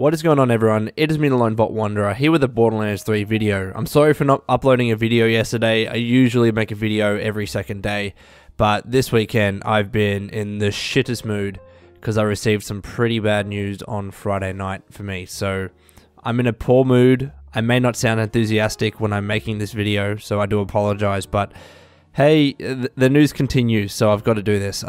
What is going on, everyone? It is me, the Lone Bot Wanderer, here with a Borderlands 3 video. I'm sorry for not uploading a video yesterday. I usually make a video every second day, but this weekend I've been in the shittest mood because I received some pretty bad news on Friday night for me. So I'm in a poor mood. I may not sound enthusiastic when I'm making this video, so I do apologize, but hey, the news continues, so I've got to do this.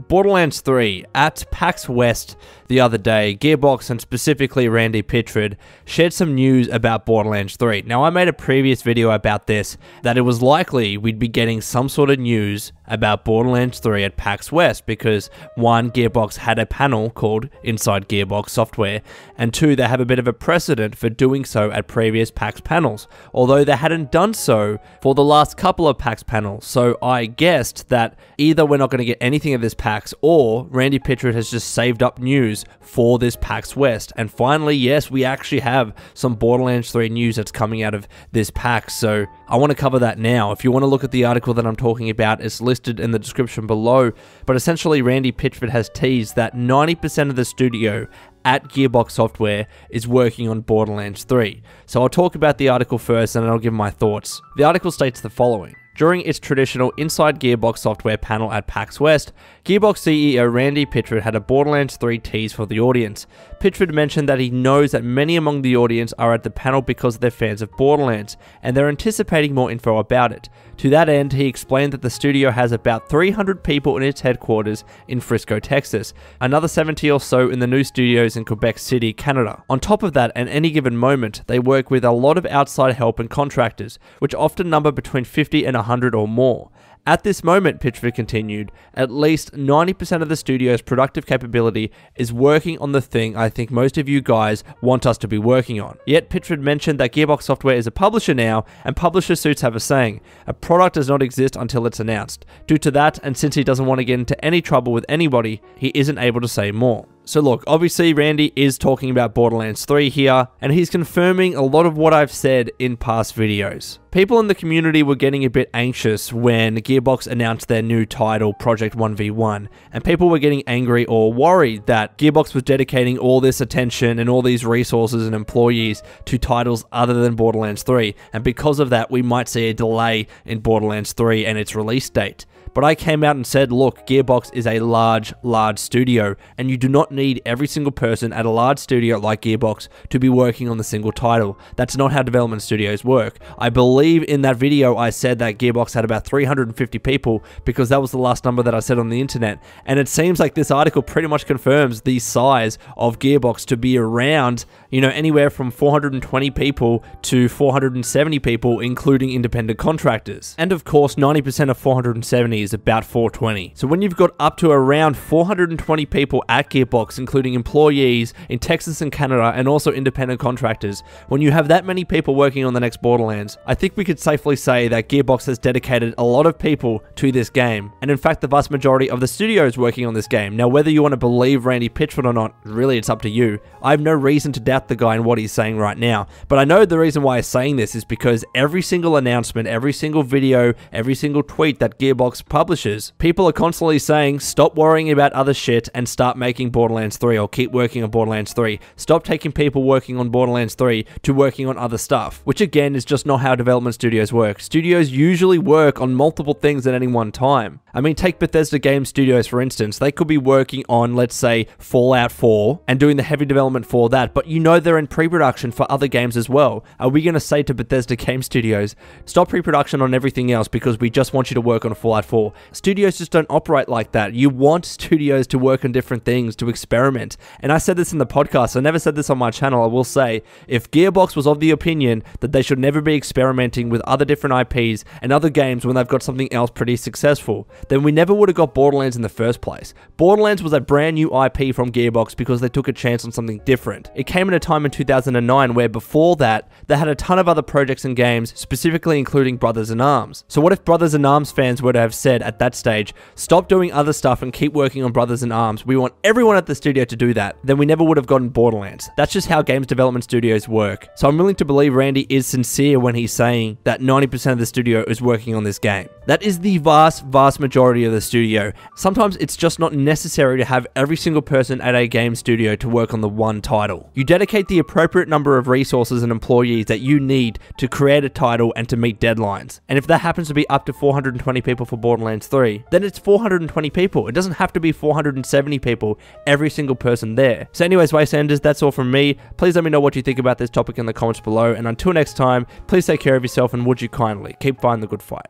Borderlands 3, at PAX West the other day, Gearbox and specifically Randy Pitchford shared some news about Borderlands 3. Now, I made a previous video about this, that it was likely we'd be getting some sort of news about Borderlands 3 at PAX West because, one, Gearbox had a panel called Inside Gearbox Software, and two, they have a bit of a precedent for doing so at previous PAX panels, although they hadn't done so for the last couple of PAX panels. So I guessed that either we're not going to get anything at this PAX, or Randy Pitchford has just saved up news for this PAX West. And finally, yes, we actually have some Borderlands 3 news that's coming out of this PAX. So I want to cover that now. If you want to look at the article that I'm talking about, it's listed in the description below. But essentially, Randy Pitchford has teased that 90% of the studio at Gearbox Software is working on Borderlands 3. So I'll talk about the article first and then I'll give my thoughts. The article states the following. During its traditional Inside Gearbox Software panel at PAX West, Gearbox CEO Randy Pitchford had a Borderlands 3 tease for the audience. Pitchford mentioned that he knows that many among the audience are at the panel because they're fans of Borderlands, and they're anticipating more info about it. To that end, he explained that the studio has about 300 people in its headquarters in Frisco, Texas, another 70 or so in the new studios in Quebec City, Canada. On top of that, at any given moment, they work with a lot of outside help and contractors, which often number between 50 and 100 or more. At this moment, Pitchford continued, at least 90% of the studio's productive capability is working on the thing I think most of you guys want us to be working on. Yet Pitchford mentioned that Gearbox Software is a publisher now, and publisher suits have a saying, a product does not exist until it's announced. Due to that, and since he doesn't want to get into any trouble with anybody, he isn't able to say more. So look, obviously Randy is talking about Borderlands 3 here, and he's confirming a lot of what I've said in past videos. People in the community were getting a bit anxious when Gearbox announced their new title, Project 1v1, and people were getting angry or worried that Gearbox was dedicating all this attention and all these resources and employees to titles other than Borderlands 3, and because of that we might see a delay in Borderlands 3 and its release date. But I came out and said, look, Gearbox is a large studio, and you do not need every single person at a large studio like Gearbox to be working on the single title. That's not how development studios work. I believe in that video I said that Gearbox had about 350 people because that was the last number that I said on the internet, and it seems like this article pretty much confirms the size of Gearbox to be around, you know, anywhere from 420 people to 470 people, including independent contractors. And of course, 90% of 470 is about 420. So when you've got up to around 420 people at Gearbox, including employees in Texas and Canada, and also independent contractors, when you have that many people working on the next Borderlands, I think we could safely say that Gearbox has dedicated a lot of people to this game, and in fact the vast majority of the studios working on this game. Now, whether you want to believe Randy Pitchford or not, really it's up to you. I have no reason to doubt the guy and what he's saying right now, but I know the reason why he's saying this is because every single announcement, every single video, every single tweet that Gearbox publishers, people are constantly saying, stop worrying about other shit and start making Borderlands 3, or keep working on Borderlands 3. Stop taking people working on Borderlands 3 to working on other stuff, which again is just not how development studios work. Studios usually work on multiple things at any one time. I mean, take Bethesda Game Studios for instance. They could be working on, let's say, Fallout 4 and doing the heavy development for that, but you know they're in pre-production for other games as well. Are we going to say to Bethesda Game Studios, stop pre-production on everything else because we just want you to work on Fallout 4? Studios just don't operate like that. You want studios to work on different things, to experiment. And I said this in the podcast, I never said this on my channel, I will say, if Gearbox was of the opinion that they should never be experimenting with other different IPs and other games when they've got something else pretty successful, then we never would have got Borderlands in the first place. Borderlands was a brand new IP from Gearbox because they took a chance on something different. It came at a time in 2009 where before that, they had a ton of other projects and games, specifically including Brothers in Arms. So what if Brothers in Arms fans were to have said said at that stage, stop doing other stuff and keep working on Brothers in Arms. We want everyone at the studio to do that. Then we never would have gotten Borderlands. That's just how games development studios work. So I'm willing to believe Randy is sincere when he's saying that 90% of the studio is working on this game. That is the vast majority of the studio. Sometimes it's just not necessary to have every single person at a game studio to work on the one title. You dedicate the appropriate number of resources and employees that you need to create a title and to meet deadlines. And if that happens to be up to 420 people for Borderlands 3, then it's 420 people. It doesn't have to be 470 people, every single person there. So anyways, Wastelanders, that's all from me. Please let me know what you think about this topic in the comments below. And until next time, please take care of yourself and would you kindly keep fighting the good fight.